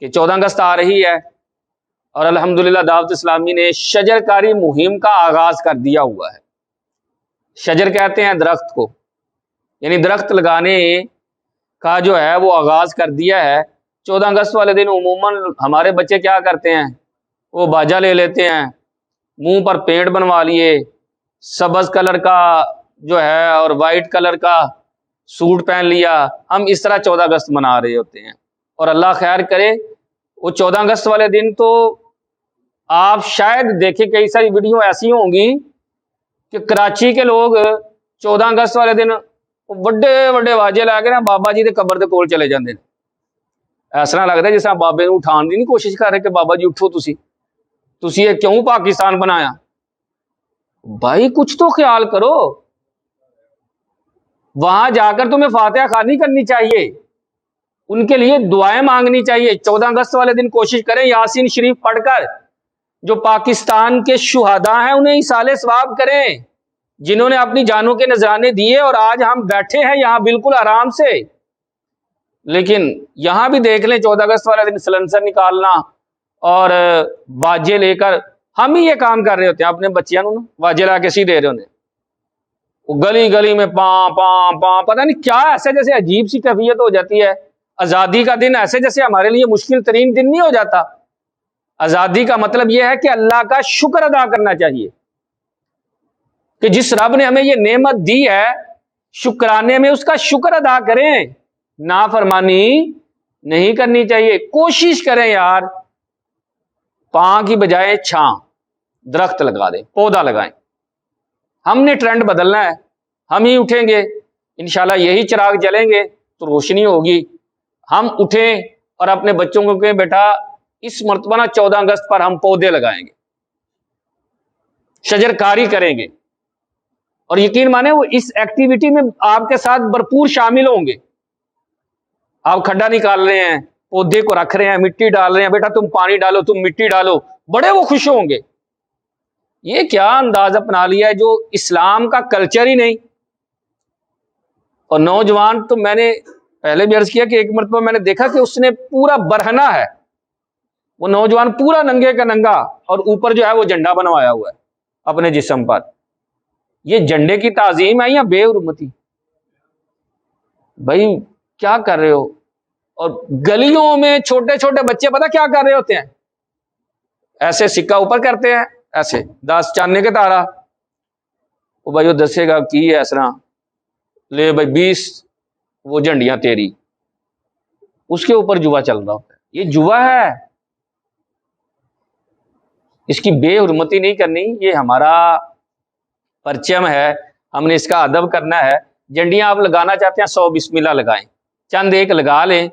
कि 14 अगस्त आ रही है और अल्हम्दुलिल्लाह दावत इस्लामी ने शजरकारी मुहिम का आगाज कर दिया हुआ है। शजर कहते हैं दरख्त को, यानी दरख्त लगाने का जो है वो आगाज कर दिया है। 14 अगस्त वाले दिन उमूमन हमारे बच्चे क्या करते हैं, वो बाजा ले लेते हैं, मुंह पर पेंट बनवा लिए, सब्ज कलर का जो है और वाइट कलर का सूट पहन लिया। हम इस तरह 14 अगस्त मना रहे होते हैं। और अल्लाह खैर करे, वो 14 अगस्त वाले दिन तो आप शायद देखें कई सारी वीडियो ऐसी होंगी कि कराची के लोग 14 अगस्त वाले दिन बड़े बड़े वाजे ला के ना बाबा जी के कबर के कोल चले जाते हैं। ऐसा लगता है जिस बाबे को उठाने की नहीं कोशिश कर रहे कि बाबा जी उठो, तुसी ये क्यों पाकिस्तान बनाया। भाई कुछ तो ख्याल करो, वहां जाकर तुम्हें फातिहा खानी करनी चाहिए, उनके लिए दुआएं मांगनी चाहिए। 14 अगस्त वाले दिन कोशिश करें यासीन शरीफ पढ़कर जो पाकिस्तान के शुहदा हैं उन्हें इसाले सवाब करें, जिन्होंने अपनी जानों के नजराने दिए और आज हम बैठे हैं यहां बिल्कुल आराम से। लेकिन यहां भी देख लें 14 अगस्त वाले दिन सिलेंसर निकालना और बाजे लेकर हम ही ये काम कर रहे होते हैं। अपने बच्चियों को बाजे ला के सी दे रहे होते, वो गली गली में पा पा पा, पता नहीं क्या, ऐसे जैसे अजीब सी कैफियत हो जाती है। आजादी का दिन ऐसे जैसे हमारे लिए मुश्किल तरीन दिन नहीं हो जाता। आजादी का मतलब यह है कि अल्लाह का शुक्र अदा करना चाहिए कि जिस रब ने हमें ये नेमत दी है, शुक्राने में उसका शुक्र अदा करें, नाफरमानी नहीं करनी चाहिए। कोशिश करें यार, पा की बजाय छां दरख्त लगा दें, पौधा लगाएं। हमने ट्रेंड बदलना है, हम ही उठेंगे इंशाल्लाह। यही चिराग जलेंगे तो रोशनी होगी। हम उठें और अपने बच्चों को कहें बेटा इस मर्तबा 14 अगस्त पर हम पौधे लगाएंगे, शजरकारी करेंगे। और यकीन माने वो इस एक्टिविटी में आपके साथ भरपूर शामिल होंगे। आप खड्डा निकाल रहे हैं, पौधे को रख रहे हैं, मिट्टी डाल रहे हैं, बेटा तुम पानी डालो, तुम मिट्टी डालो, बड़े वो खुश होंगे। ये क्या अंदाज अपना लिया है जो इस्लाम का कल्चर ही नहीं। और नौजवान तो मैंने पहले भी अर्ज किया कि एक मरतबा मैंने देखा कि उसने पूरा बरहना है, वो नौजवान पूरा नंगे का नंगा, और ऊपर जो है वो झंडा बनवाया हुआ है अपने जिस्म पर। ये झंडे की ताजीम है या बेहुरमती? भाई क्या कर रहे हो? और गलियों में छोटे छोटे बच्चे पता क्या कर रहे होते हैं, ऐसे सिक्का ऊपर करते हैं, ऐसे 10 चांदने के तारा, वो भाई वो दसेगा की है ऐसा, ले भाई 20 वो झंडियां तेरी, उसके ऊपर जुआ चल रहा होता है। ये जुआ है, इसकी बेहुरमती नहीं करनी। ये हमारा परचम है, हमने इसका अदब करना है। झंडियां आप लगाना चाहते हैं 100 बिस्मिल्लाह लगाएं, चंद एक लगा लें,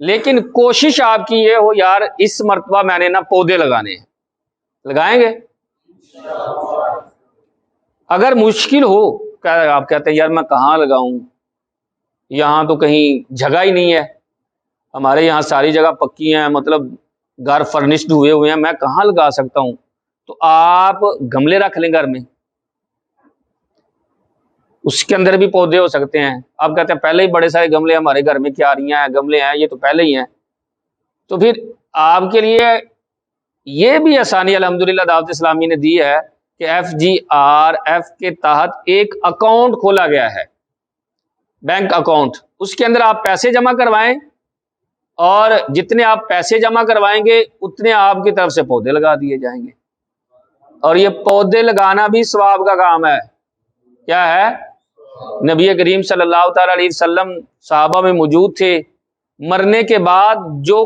लेकिन कोशिश आपकी ये हो यार इस मर्तबा मैंने ना पौधे लगाने हैं। लगाएंगे? अगर मुश्किल हो, आप कहते हैं यार मैं कहाँ लगाऊं, यहां तो कहीं जगह ही नहीं है, हमारे यहाँ सारी जगह पक्की है, मतलब घर फर्निश्ड हुए हुए हैं, मैं कहाँ लगा सकता हूं? तो आप गमले रख लें घर में, उसके अंदर भी पौधे हो सकते हैं। आप कहते हैं पहले ही बड़े सारे गमले हमारे घर में, क्यारियां हैं, गमले हैं, ये तो पहले ही हैं। तो फिर आपके लिए ये भी आसानी अल्हम्दुलिल्लाह दावत इस्लामी ने दी है कि FGRF के तहत एक अकाउंट खोला गया है, बैंक अकाउंट। उसके अंदर आप पैसे जमा करवाएं और जितने आप पैसे जमा करवाएंगे उतने आपकी तरफ से पौधे लगा दिए जाएंगे। और ये पौधे लगाना भी सवाब का काम है। क्या है? नबी करीम सल्लल्लाहु अलैहि वसल्लम सहाबा में मौजूद थे, मरने के बाद जो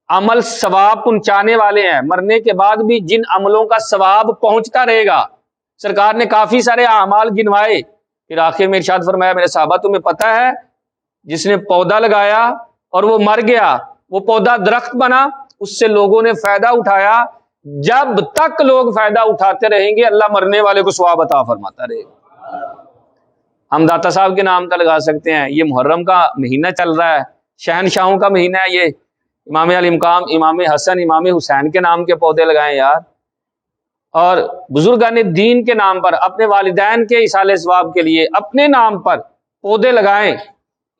अमल सवाब पहुंचाने वाले हैं, मरने के बाद भी जिन अमलों का सवाब पहुंचता रहेगा, सरकार ने काफी सारे अमाल गिनवाए। फिर आखिर में इरशाद फरमाया मेरे साहबा तुम्हें पता है जिसने पौधा लगाया और वो मर गया, वो पौधा दरख्त बना, उससे लोगों ने फायदा उठाया, जब तक लोग फायदा उठाते रहेंगे अल्लाह मरने वाले को सवाब अता फरमाता रहेगा। हम दाता साहब के नाम का लगा सकते हैं। ये मुहर्रम का महीना चल रहा है, शहनशाहों का महीना है, ये इमाम अली मकाम, इमाम हसन, इमाम हुसैन के नाम के पौधे लगाएं यार। और बुजुर्गान दीन के नाम पर, अपने वालिदैन के इसाले सवाब के लिए अपने नाम पर पौधे लगाएं।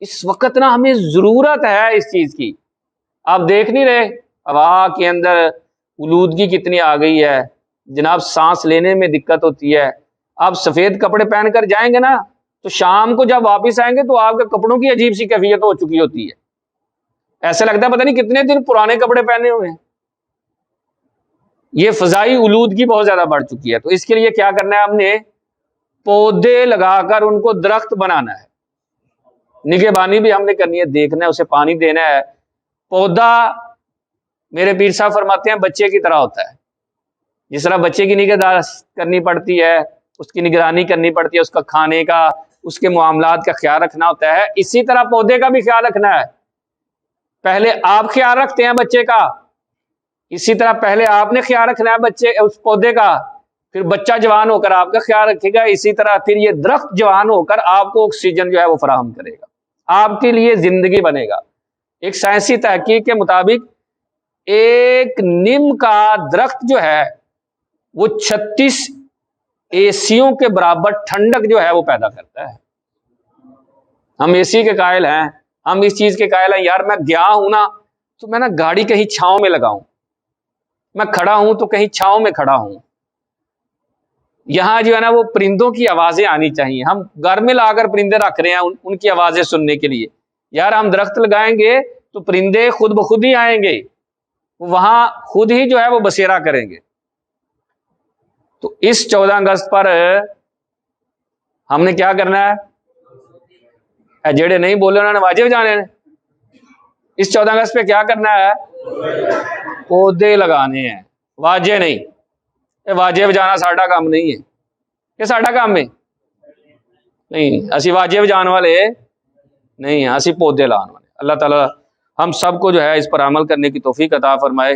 इस वक्त ना हमें जरूरत है इस चीज की। आप देख नहीं रहे हवा के अंदर आलूदगी कितनी आ गई है जनाब, सांस लेने में दिक्कत होती है। आप सफेद कपड़े पहनकर जाएंगे ना तो शाम को जब वापस आएंगे तो आपके कपड़ों की अजीब सी कैफियत हो चुकी होती है, ऐसा लगता है पता नहीं कितने दिन पुराने कपड़े पहने हुए हैं। ये फजाई आलूदगी बहुत ज्यादा बढ़ चुकी है। तो इसके लिए क्या करना है, हमने पौधे लगाकर उनको दरख्त बनाना है। निगहबानी भी हमने करनी है, देखना है, उसे पानी देना है। पौधा मेरे पीर साहब फरमाते हैं बच्चे की तरह होता है। जिस तरह बच्चे की निगहदाश्त करनी पड़ती है, उसकी निगरानी करनी पड़ती है, उसका खाने का, उसके मामलात का ख्याल रखना होता है, इसी तरह पौधे का भी ख्याल रखना है। पहले आप ख्याल रखते हैं बच्चे का, इसी तरह पहले आपने ख्याल रखना है बच्चे उस पौधे का, फिर बच्चा जवान होकर आपका ख्याल रखेगा, इसी तरह फिर ये दरख्त जवान होकर आपको ऑक्सीजन जो है वो फराहम करेगा, आपके लिए जिंदगी बनेगा। एक साइंसी तहकीक के मुताबिक एक नीम का दरख्त जो है वो 36 एसियों के बराबर ठंडक जो है वो पैदा करता है। हम एसी के कायल हैं, हम इस चीज के कायल हैं, यार मैं गया हूं ना तो मैं ना गाड़ी कहीं छांव में लगाऊं, मैं खड़ा हूं तो कहीं छांव में खड़ा हूं। यहां जो है ना वो परिंदों की आवाजें आनी चाहिए। हम घर में लाकर परिंदे रख रहे हैं उनकी आवाजें सुनने के लिए। यार हम दरख्त लगाएंगे तो परिंदे खुद ब खुद ही आएंगे, वहां खुद ही जो है वो बसेरा करेंगे। तो इस 14 अगस्त पर हमने क्या करना है, जेड़े नहीं बोले उन्होंने वाजिब जाने ने। इस 14 अगस्त पे क्या करना है, पौधे लगाने हैं, वाजिब नहीं। ये वाजिब जाना साडा काम नहीं है, ये साडा काम है नहीं, असी वाजिब जान वाले नहीं, असी पौधे लाने वाले। अल्लाह ताला हम सबको जो है इस पर अमल करने की तौफीक अता फरमाए।